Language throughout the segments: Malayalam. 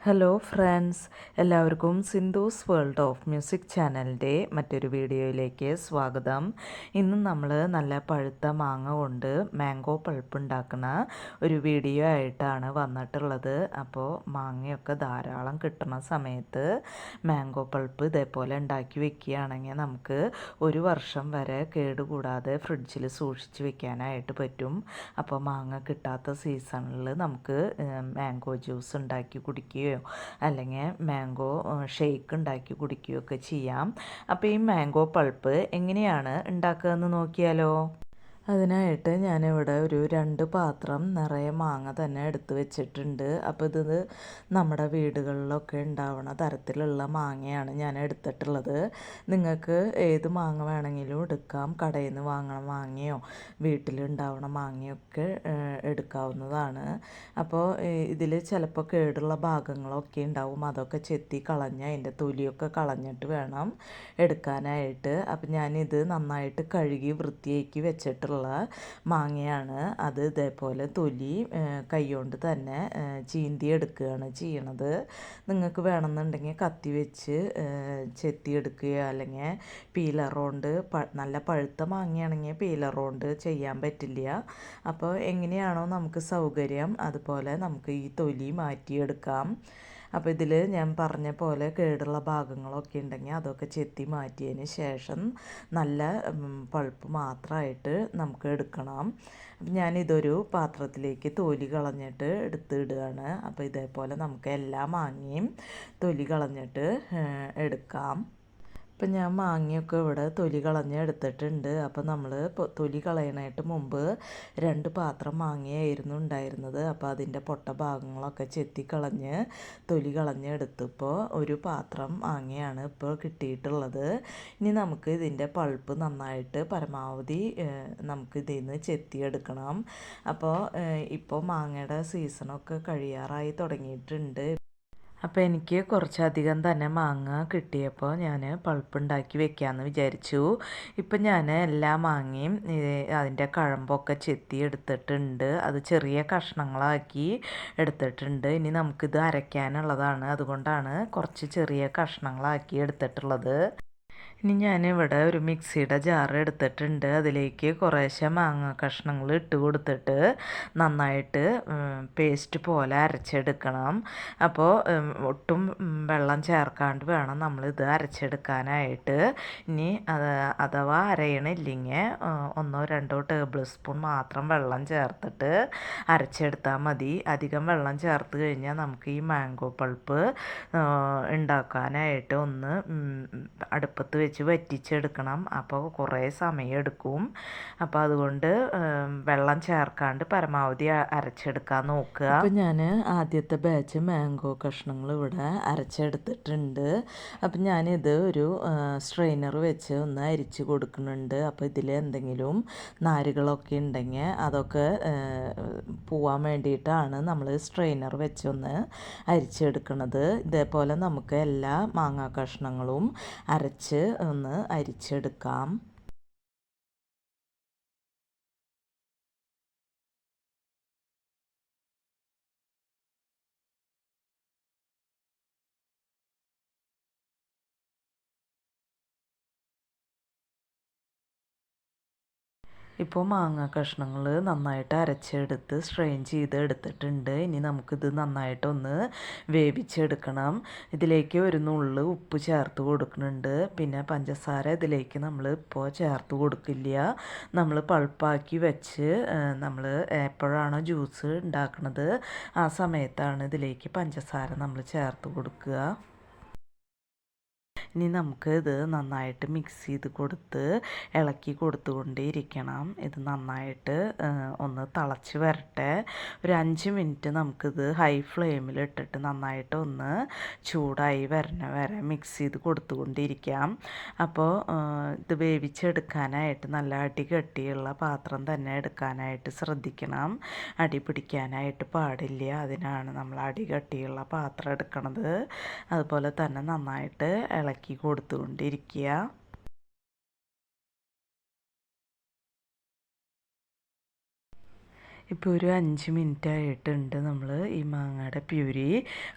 ഹലോ ഫ്രണ്ട്സ്, എല്ലാവർക്കും സിന്ധൂസ് വേൾഡ് ഓഫ് മ്യൂസിക് ചാനലിൻ്റെ മറ്റൊരു വീഡിയോയിലേക്ക് സ്വാഗതം. ഇന്ന് നമ്മൾ നല്ല പഴുത്ത മാങ്ങ കൊണ്ട് മാംഗോ പൾപ്പ് ഉണ്ടാക്കുന്ന ഒരു വീഡിയോ ആയിട്ടാണ് വന്നിട്ടുള്ളത്. അപ്പോൾ മാങ്ങയൊക്കെ ധാരാളം കിട്ടുന്ന സമയത്ത് മാംഗോ പൾപ്പ് ഇതേപോലെ ഉണ്ടാക്കി വെക്കുകയാണെങ്കിൽ നമുക്ക് ഒരു വർഷം വരെ കേടുകൂടാതെ ഫ്രിഡ്ജിൽ സൂക്ഷിച്ച് വെക്കാനായിട്ട് പറ്റും. അപ്പോൾ മാങ്ങ കിട്ടാത്ത സീസണിൽ നമുക്ക് മാംഗോ ജ്യൂസ് ഉണ്ടാക്കി കുടിക്കുകയോ അല്ലെങ്കിൽ മാംഗോ ഷേക്ക് ഉണ്ടാക്കി കുടിക്കുകയൊക്കെ ചെയ്യാം. അപ്പോൾ ഈ മാംഗോ പൾപ്പ് എങ്ങനെയാണ് ഉണ്ടാക്കുകയെന്ന് നോക്കിയാലോ. അതിനായിട്ട് ഞാനിവിടെ ഒരു 2 പാത്രം നിറയെ മാങ്ങ തന്നെ എടുത്ത് വെച്ചിട്ടുണ്ട്. അപ്പോൾ ഇത് നമ്മുടെ വീടുകളിലൊക്കെ ഉണ്ടാവുന്ന തരത്തിലുള്ള മാങ്ങയാണ് ഞാൻ എടുത്തിട്ടുള്ളത്. നിങ്ങൾക്ക് ഏത് മാങ്ങ വേണമെങ്കിലും എടുക്കാം. കടയിൽ നിന്ന് വാങ്ങണ മാങ്ങയോ വീട്ടിലുണ്ടാവുന്ന മാങ്ങയൊക്കെ എടുക്കാവുന്നതാണ്. അപ്പോൾ ഇതിൽ ചിലപ്പോൾ കേടുള്ള ഭാഗങ്ങളൊക്കെ ഉണ്ടാവും. അതൊക്കെ ചെത്തി കളഞ്ഞ് അതിൻ്റെ തൊലിയൊക്കെ കളഞ്ഞിട്ട് വേണം എടുക്കാനായിട്ട്. അപ്പം ഞാനിത് നന്നായിട്ട് കഴുകി വൃത്തിയാക്കി വെച്ചിട്ടുള്ള മാങ്ങയാണ്. അത് ഇതേപോലെ തൊലി കൈകൊണ്ട് തന്നെ ചീന്തി എടുക്കുകയാണ് ചെയ്യണത്. നിങ്ങൾക്ക് വേണമെന്നുണ്ടെങ്കിൽ കത്തി വെച്ച് ചെത്തിയെടുക്കുകയോ അല്ലെങ്കിൽ പീലർ കൊണ്ട് നല്ല പഴുത്ത മാങ്ങയാണെങ്കിൽ പീലർ കൊണ്ട് ചെയ്യാൻ പറ്റില്ല. അപ്പോൾ എങ്ങനെയാണോ നമുക്ക് സൗകര്യം അതുപോലെ നമുക്ക് ഈ തൊലി മാറ്റിയെടുക്കാം. അപ്പോൾ ഇതിൽ ഞാൻ പറഞ്ഞ പോലെ കേടുള്ള ഭാഗങ്ങളൊക്കെ ഉണ്ടെങ്കിൽ അതൊക്കെ ചെത്തി മാറ്റിയതിന് ശേഷം നല്ല പൾപ്പ് മാത്രമായിട്ട് നമുക്ക് എടുക്കണം. ഞാനിതൊരു പാത്രത്തിലേക്ക് തൊലി കളഞ്ഞിട്ട് എടുത്തിടുകയാണ്. അപ്പോൾ ഇതേപോലെ നമുക്ക് എല്ലാ മാങ്ങയും തൊലി കളഞ്ഞിട്ട് എടുക്കാം. ഇപ്പം ഞാൻ മാങ്ങയൊക്കെ ഇവിടെ തൊലി കളഞ്ഞ് എടുത്തിട്ടുണ്ട്. അപ്പോൾ നമ്മൾ തൊലി കളയണായിട്ട് മുമ്പ് 2 പാത്രം മാങ്ങയായിരുന്നു ഉണ്ടായിരുന്നത്. അപ്പോൾ അതിൻ്റെ പൊട്ട ഭാഗങ്ങളൊക്കെ ചെത്തിക്കളഞ്ഞ് തൊലി കളഞ്ഞ് എടുത്തപ്പോൾ ഒരു പാത്രം മാങ്ങയാണ് ഇപ്പോൾ കിട്ടിയിട്ടുള്ളത്. ഇനി നമുക്ക് ഇതിൻ്റെ പൾപ്പ് നന്നായിട്ട് പരമാവധി നമുക്ക് ഇതിൽ നിന്ന് ചെത്തിയെടുക്കണം. അപ്പോൾ ഇപ്പോൾ മാങ്ങയുടെ സീസണൊക്കെ കഴിയാറായി തുടങ്ങിയിട്ടുണ്ട്. അപ്പോൾ എനിക്ക് കുറച്ചധികം തന്നെ മാങ്ങ കിട്ടിയപ്പോൾ ഞാൻ പൾപ്പ് ഉണ്ടാക്കി വെക്കാമെന്ന് വിചാരിച്ചു. ഇപ്പം ഞാൻ എല്ലാ മാങ്ങയും അതിൻ്റെ കഴമ്പൊക്കെ ചെത്തി എടുത്തിട്ടുണ്ട്. അത് ചെറിയ കഷ്ണങ്ങളാക്കി എടുത്തിട്ടുണ്ട്. ഇനി നമുക്കിത് അരയ്ക്കാനുള്ളതാണ്. അതുകൊണ്ടാണ് കുറച്ച് ചെറിയ കഷ്ണങ്ങളാക്കി എടുത്തിട്ടുള്ളത്. ഇനി ഞാനിവിടെ ഒരു മിക്സിയുടെ ജാർ എടുത്തിട്ടുണ്ട്. അതിലേക്ക് കുറേശ്ശെ മാങ്ങ കഷ്ണങ്ങൾ ഇട്ട് കൊടുത്തിട്ട് നന്നായിട്ട് പേസ്റ്റ് പോലെ അരച്ചെടുക്കണം. അപ്പോൾ ഒട്ടും വെള്ളം ചേർക്കാണ്ട് വേണം നമ്മളിത് അരച്ചെടുക്കാനായിട്ട്. ഇനി അഥവാ അരയണില്ലെങ്കിൽ 1-2 ടേബിൾ സ്പൂൺ മാത്രം വെള്ളം ചേർത്തിട്ട് അരച്ചെടുത്താൽ മതി. അധികം വെള്ളം ചേർത്ത് കഴിഞ്ഞാൽ നമുക്ക് ഈ മാംഗോ പൾപ്പ് ഉണ്ടാക്കാനായിട്ട് ഒന്ന് അടുപ്പത്ത് വെച്ച് വറ്റിച്ചെടുക്കണം. അപ്പോൾ കുറേ സമയം എടുക്കും. അപ്പോൾ അതുകൊണ്ട് വെള്ളം ചേർക്കാണ്ട് പരമാവധി അരച്ചെടുക്കാൻ നോക്കുക. അപ്പോൾ ഞാൻ ആദ്യത്തെ ബാച്ച് മാംഗോ കഷ്ണങ്ങൾ ഇവിടെ അരച്ചെടുത്തിട്ടുണ്ട്. അപ്പം ഞാനിത് ഒരു സ്ട്രെയിനർ വെച്ച് ഒന്ന് അരിച്ച് കൊടുക്കുന്നുണ്ട്. അപ്പോൾ ഇതിൽ എന്തെങ്കിലും നാരുകളൊക്കെ ഉണ്ടെങ്കിൽ അതൊക്കെ പോവാൻ വേണ്ടിയിട്ടാണ് നമ്മൾ സ്ട്രെയിനർ വെച്ചൊന്ന് അരിച്ചെടുക്കുന്നത്. ഇതേപോലെ നമുക്ക് എല്ലാ മാങ്ങാ കഷ്ണങ്ങളും അരച്ച് ഒന്ന് അരിച്ചെടുക്കാം. ഇപ്പോൾ മാങ്ങ കഷ്ണങ്ങൾ നന്നായിട്ട് അരച്ചെടുത്ത് സ്ട്രെയിൻ ചെയ്ത് എടുത്തിട്ടുണ്ട്. ഇനി നമുക്കിത് നന്നായിട്ടൊന്ന് വേവിച്ചെടുക്കണം. ഇതിലേക്ക് ഒരു നുള്ള് ഉപ്പ് ചേർത്ത് കൊടുക്കുന്നുണ്ട്. പിന്നെ പഞ്ചസാര ഇതിലേക്ക് നമ്മൾ ഇപ്പോൾ ചേർത്ത് കൊടുക്കില്ല. നമ്മൾ പൾപ്പാക്കി വെച്ച് നമ്മൾ എപ്പോഴാണോ ജ്യൂസ് ഉണ്ടാക്കുന്നത് ആ സമയത്താണ് ഇതിലേക്ക് പഞ്ചസാര നമ്മൾ ചേർത്ത് കൊടുക്കുക. ഇനി നമുക്ക് ഇത് നന്നായിട്ട് മിക്സ് ചെയ്ത് കൊടുത്ത് ഇളക്കി കൊടുത്തുകൊണ്ടേയിരിക്കണം. ഇത് നന്നായിട്ട് ഒന്ന് തിളച്ച് വരട്ടെ. ഒരു 5 മിനിറ്റ് നമുക്കിത് ഹൈ ഫ്ലെയിമിൽ ഇട്ടിട്ട് നന്നായിട്ട് ഒന്ന് ചൂടായി വരണ വരെ മിക്സ് ചെയ്ത് കൊടുത്തുകൊണ്ടിരിക്കാം. അപ്പോൾ ഇത് വേവിച്ചെടുക്കാനായിട്ട് നല്ല അടി കട്ടിയുള്ള പാത്രം തന്നെ എടുക്കാനായിട്ട് ശ്രദ്ധിക്കണം. അടി പിടിക്കാനായിട്ട് പാടില്ല. അതിനാണ് നമ്മൾ അടി കട്ടിയുള്ള പാത്രം എടുക്കണത്. അതുപോലെ തന്നെ നന്നായിട്ട് ഇളക്കി കൊടുത്തുകൊണ്ടിരിക്കുക. ഇപ്പോൾ ഒരു 5 മിനിറ്റ് ആയിട്ടുണ്ട് നമ്മൾ ഈ മാങ്ങയുടെ പ്യൂരി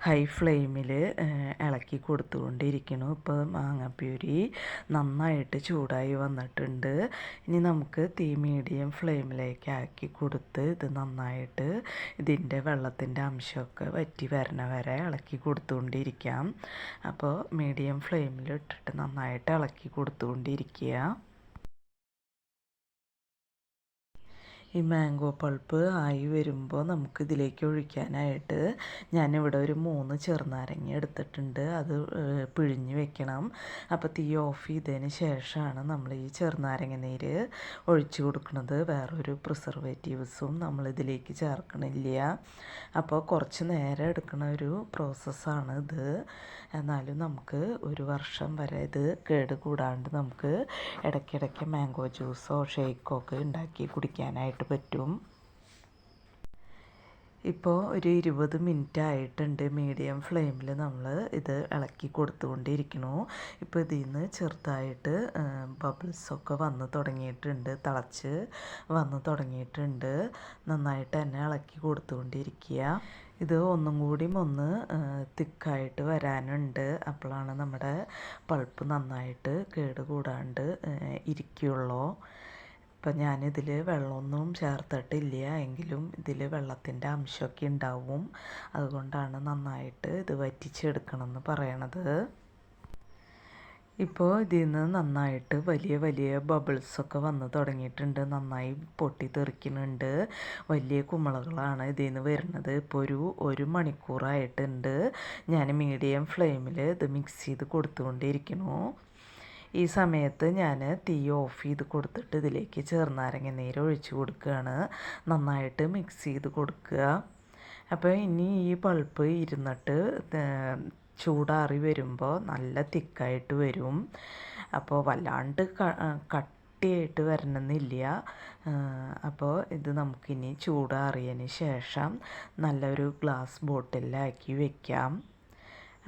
ഹൈ ഫ്ലെയിമിൽ ഇളക്കി കൊടുത്തുകൊണ്ടിരിക്കുന്നു. ഇപ്പോൾ മാങ്ങ പ്യൂരി നന്നായിട്ട് ചൂടായി വന്നിട്ടുണ്ട്. ഇനി നമുക്ക് തീ മീഡിയം ഫ്ലെയിമിലേക്ക് ആക്കി കൊടുത്ത് ഇത് നന്നായിട്ട് ഇതിൻ്റെ വെള്ളത്തിൻ്റെ അംശമൊക്കെ വറ്റി വരണ വരെ ഇളക്കി കൊടുത്തുകൊണ്ടിരിക്കാം. അപ്പോൾ മീഡിയം ഫ്ലെയിമിൽ ഇട്ടിട്ട് നന്നായിട്ട് ഇളക്കി കൊടുത്തുകൊണ്ടിരിക്കുക. ഈ മാംഗോ പൾപ്പ് ആയി വരുമ്പോൾ നമുക്ക് ഇതിലേക്ക് ഒഴിക്കാനായിട്ട് ഞാനിവിടെ ഒരു 3 ചെറുനാരങ്ങ എടുത്തിട്ടുണ്ട്. അത് പിഴിഞ്ഞ് വെക്കണം. അപ്പോൾ തീ ഓഫ് ചെയ്തതിന് ശേഷമാണ് നമ്മൾ ഈ ചെറുനാരങ്ങ നീര് ഒഴിച്ചു കൊടുക്കുന്നത്. വേറൊരു പ്രിസർവേറ്റീവ്സും നമ്മളിതിലേക്ക് ചേർക്കണില്ല. അപ്പോൾ കുറച്ച് നേരം എടുക്കുന്ന ഒരു പ്രോസസ്സാണ് ഇത്. എന്നാലും നമുക്ക് 1 വർഷം വരെ ഇത് കേട് കൂടാണ്ട് നമുക്ക് ഇടയ്ക്കിടയ്ക്ക് മാംഗോ ജ്യൂസോ ഷേക്കോ ഒക്കെ ഉണ്ടാക്കി കുടിക്കാനായിട്ട് പറ്റും. ഇപ്പോൾ ഒരു 20 മിനിറ്റ് ആയിട്ടുണ്ട്. മീഡിയം ഫ്ലെയിമിൽ നമ്മൾ ഇത് ഇളക്കി കൊടുത്തുകൊണ്ടിരിക്കണു. ഇപ്പോൾ ഇതിൽ നിന്ന് ചെറുതായിട്ട് ബബിൾസൊക്കെ വന്ന് തുടങ്ങിയിട്ടുണ്ട്, തിളച്ച് വന്ന് തുടങ്ങിയിട്ടുണ്ട്. നന്നായിട്ട് തന്നെ ഇളക്കി കൊടുത്തുകൊണ്ടിരിക്കുക. ഇത് ഒന്നും കൂടി ഒന്ന് തിക്കായിട്ട് വരാനുണ്ട്. അപ്പോഴാണ് നമ്മുടെ പൾപ്പ് നന്നായിട്ട് കേട് കൂടാണ്ട് ഇരിക്കുകയുള്ളൂ. ഇപ്പം ഞാനിതിൽ വെള്ളമൊന്നും ചേർത്തിട്ടില്ല, എങ്കിലും ഇതിൽ വെള്ളത്തിൻ്റെ അംശമൊക്കെ ഉണ്ടാവും. അതുകൊണ്ടാണ് നന്നായിട്ട് ഇത് വറ്റിച്ചെടുക്കണമെന്ന് പറയണത്. ഇപ്പോൾ ഇതിൽ നിന്ന് നന്നായിട്ട് വലിയ വലിയ ബബിൾസൊക്കെ വന്ന് തുടങ്ങിയിട്ടുണ്ട്. നന്നായി പൊട്ടി തെറിക്കുന്നുണ്ട്. വലിയ കുമിളകളാണ് ഇതിൽ നിന്ന് വരുന്നത്. ഇപ്പോൾ ഒരു മണിക്കൂറായിട്ടുണ്ട്. ഞാൻ മീഡിയം ഫ്ലെയിമിൽ ഇത് മിക്സ് ചെയ്ത് കൊടുത്തുകൊണ്ടിരിക്കുന്നു. ഈ സമയത്ത് ഞാൻ തീ ഓഫ് ചെയ്ത് കൊടുത്തിട്ട് ഇതിലേക്ക് ചെറുനാരങ്ങ നീര് ഒഴിച്ച് കൊടുക്കുകയാണ്. നന്നായിട്ട് മിക്സ് ചെയ്ത് കൊടുക്കുക. അപ്പോൾ ഇനി ഈ പൾപ്പ് ഇരുന്നിട്ട് ചൂടാറി വരുമ്പോൾ നല്ല തിക്കായിട്ട് വരും. അപ്പോൾ വല്ലാണ്ട് കട്ടിയായിട്ട് വരണമെന്നില്ല. അപ്പോൾ ഇത് നമുക്കിനി ചൂടാറിയതിന് ശേഷം നല്ലൊരു ഗ്ലാസ് ബോട്ടിലാക്കി വെക്കാം.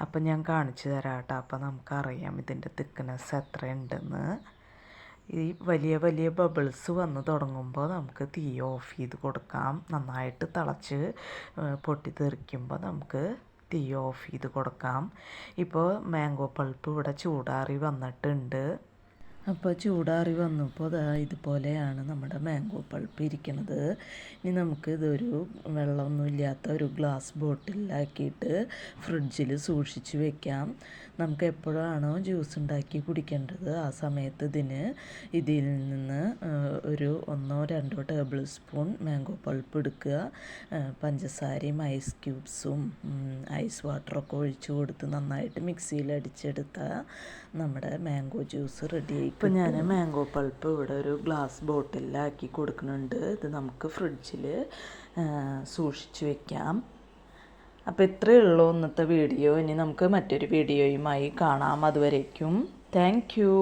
അപ്പം ഞാൻ കാണിച്ചു തരാം കേട്ടോ. അപ്പോൾ നമുക്കറിയാം ഇതിൻ്റെ തിക്നെസ് എത്രയുണ്ടെന്ന്. ഈ വലിയ വലിയ ബബിൾസ് വന്ന് തുടങ്ങുമ്പോൾ നമുക്ക് തീ ഓഫ് ചെയ്ത് കൊടുക്കാം. നന്നായിട്ട് തിളച്ച് പൊട്ടിത്തെറിക്കുമ്പോൾ നമുക്ക് തീ ഓഫ് ചെയ്ത് കൊടുക്കാം. ഇപ്പോൾ മാംഗോ പൾപ്പ് ഇവിടെ ചൂടാറി വന്നിട്ടുണ്ട്. അപ്പോൾ ചൂടാറി വന്നപ്പോൾ ഇതുപോലെയാണ് നമ്മുടെ മാംഗോ പൾപ്പ് ഇരിക്കുന്നത്. ഇനി നമുക്ക് ഇതൊരു വെള്ളമൊന്നുമില്ലാത്ത ഒരു ഗ്ലാസ് ബോട്ടിലാക്കിയിട്ട് ഫ്രിഡ്ജിൽ സൂക്ഷിച്ച് വെക്കാം. നമുക്ക് എപ്പോഴാണോ ജ്യൂസ് ഉണ്ടാക്കി കുടിക്കേണ്ടത് ആ സമയത്ത് ഇതിൽ നിന്ന് ഒരു 1-2 ടേബിൾ സ്പൂൺ മാംഗോ പൾപ്പ് എടുക്കുക. പഞ്ചസാരയും ഐസ് ക്യൂബ്സും ഐസ് വാട്ടറൊക്കെ ഒഴിച്ച് കൊടുത്ത് നന്നായിട്ട് മിക്സിയിൽ അടിച്ചെടുത്താൽ നമ്മുടെ മാംഗോ ജ്യൂസ് റെഡിയായി. ഇപ്പോൾ ഞാൻ മാംഗോ പൾപ്പ് ഇവിടെ ഒരു ഗ്ലാസ് ബോട്ടിലാക്കി കൊടുക്കുന്നുണ്ട്. ഇത് നമുക്ക് ഫ്രിഡ്ജിൽ സൂക്ഷിച്ച് വെക്കാം. അപ്പോൾ ഇത്രയേ ഉള്ളൂ ഇന്നത്തെ വീഡിയോ. ഇനി നമുക്ക് മറ്റൊരു വീഡിയോയുമായി കാണാം. അതുവരേക്കും താങ്ക് യു.